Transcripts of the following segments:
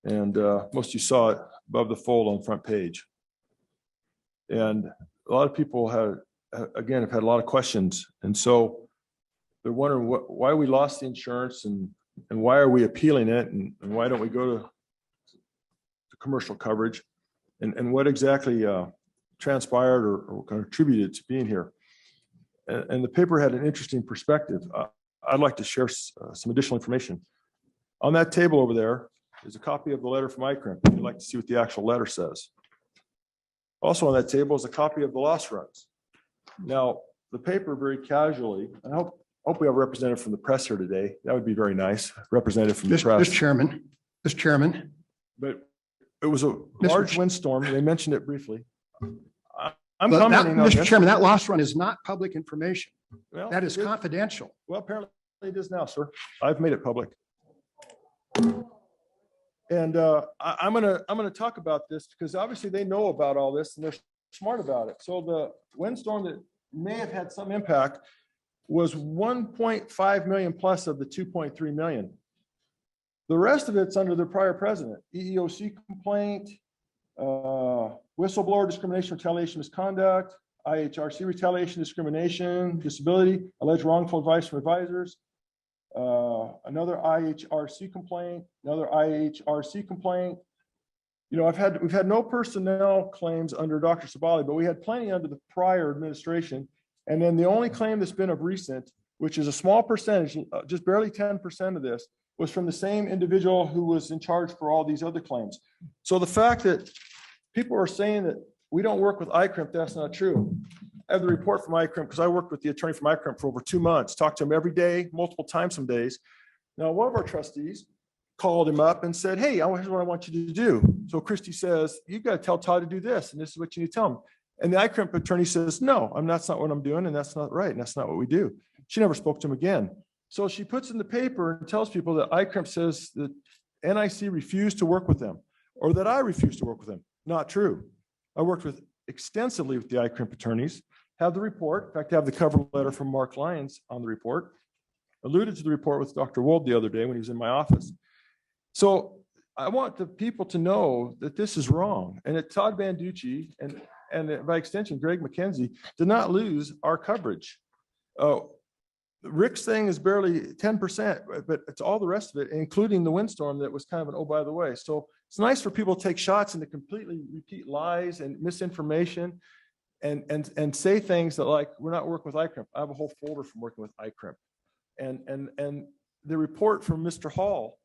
And most of you saw it above the fold on the front page. And a lot of people have had a lot of questions. And so they're wondering why we lost the insurance and why are we appealing it and why don't we go to commercial coverage and what exactly transpired or contributed to being here. And the paper had an interesting perspective. I'd like to share some additional information. On that table over there is a copy of the letter from ICRIM. If you'd like to see what the actual letter says. Also on that table is a copy of the loss runs. Now, the paper very casually, I hope we have a representative from the press here today. That would be very nice. Representative from the press. Mr. Chairman. But it was a large windstorm. They mentioned it briefly. I'm commenting on Mr. Chairman, that loss run is not public information. Well, that is confidential. Well, apparently it is now, sir. I've made it public. And I'm gonna talk about this because obviously they know about all this and they're smart about it. So the windstorm that may have had some impact was 1.5 million plus of the 2.3 million. The rest of it's under the prior president. EEOC complaint, whistleblower discrimination, retaliation, misconduct, IHRC retaliation, discrimination, disability, alleged wrongful advice from advisors, another IHRC complaint, another IHRC complaint. You know, we've had no personnel claims under Dr. Sabali, but we had plenty under the prior administration. And then the only claim that's been of recent, which is a small percentage, just barely 10% of this, was from the same individual who was in charge for all these other claims. So the fact that people are saying that we don't work with ICRIM, that's not true. I have the report from ICRIM because I worked with the attorney from ICRIM for over 2 months, talked to him every day, multiple times some days. Now, one of our trustees called him up and said, hey, here's what I want you to do. So Christy says, you've got to tell Todd to do this, and this is what you need to tell him. And the ICRIM attorney says, no, that's not what I'm doing, and that's not right, and that's not what we do. She never spoke to him again. So she puts in the paper and tells people that ICRIM says that NIC refused to work with them, or that I refused to work with them. Not true. I worked extensively with the ICRIM attorneys, have the report. In fact, I have the cover letter from Mark Lyons on the report. Alluded to the report with Dr. Wold the other day when he was in my office. So I want the people to know that this is wrong, and that Todd Banducci and by extension, Greg McKenzie did not lose our coverage. Rick's thing is barely 10%, but it's all the rest of it, including the windstorm that was kind of an, oh, by the way. So it's nice for people to take shots and to completely repeat lies and misinformation and say things that like, we're not working with ICRIM. I have a whole folder from working with ICRIM. And the report from Mr. Hall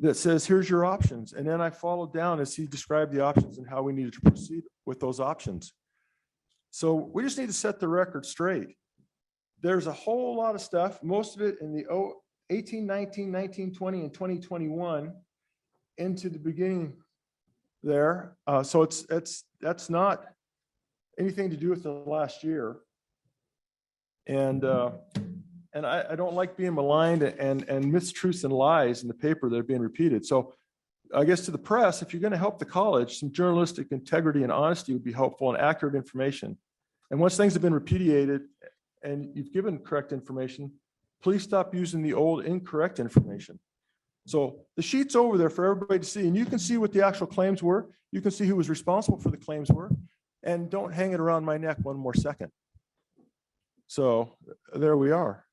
that says, here's your options. And then I followed down as he described the options and how we needed to proceed with those options. So we just need to set the record straight. There's a whole lot of stuff, most of it in the 18, 19, 19, 20, and 2021 into the beginning there. So that's not anything to do with the last year. And I don't like being maligned and mistruths and lies in the paper that are being repeated. So I guess to the press, if you're going to help the college, some journalistic integrity and honesty would be helpful, and accurate information. And once things have been repudiated and you've given correct information, please stop using the old incorrect information. So the sheet's over there for everybody to see, and you can see what the actual claims were. You can see who was responsible for the claims were, and don't hang it around my neck one more second. So there we are.